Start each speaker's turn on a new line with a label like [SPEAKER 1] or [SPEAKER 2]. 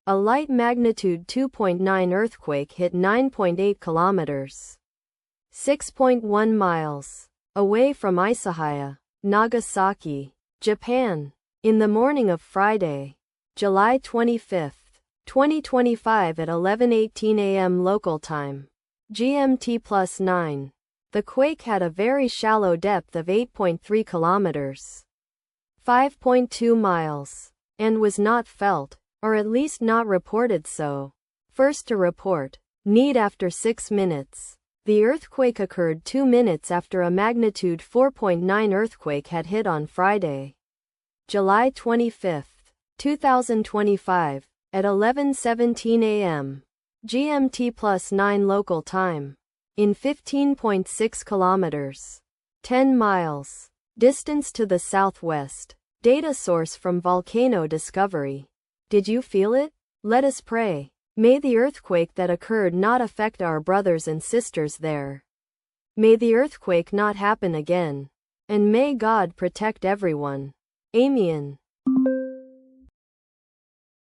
[SPEAKER 1] A light magnitude 2.9 earthquake hit 9.8 kilometers, 6.1 miles, away from Isahaya, Nagasaki, Japan, in the morning of Friday, July 25, 2025 at 11:18 a.m. local time, GMT+9. The quake had a very shallow depth of 8.3 kilometers, 5.2 miles, and was not felt, or at least not reported so. First to report, need after 6 minutes. The earthquake occurred 2 minutes after a magnitude 4.9 earthquake had hit on Friday, July 25, 2025, at 11:17 a.m. GMT+9 local time, in 15.6 kilometers, 10 miles, distance to the southwest. Data source from Volcano Discovery. Did you feel it? Let us pray. May the earthquake that occurred not affect our brothers and sisters there. May the earthquake not happen again. And may God protect everyone. Amen.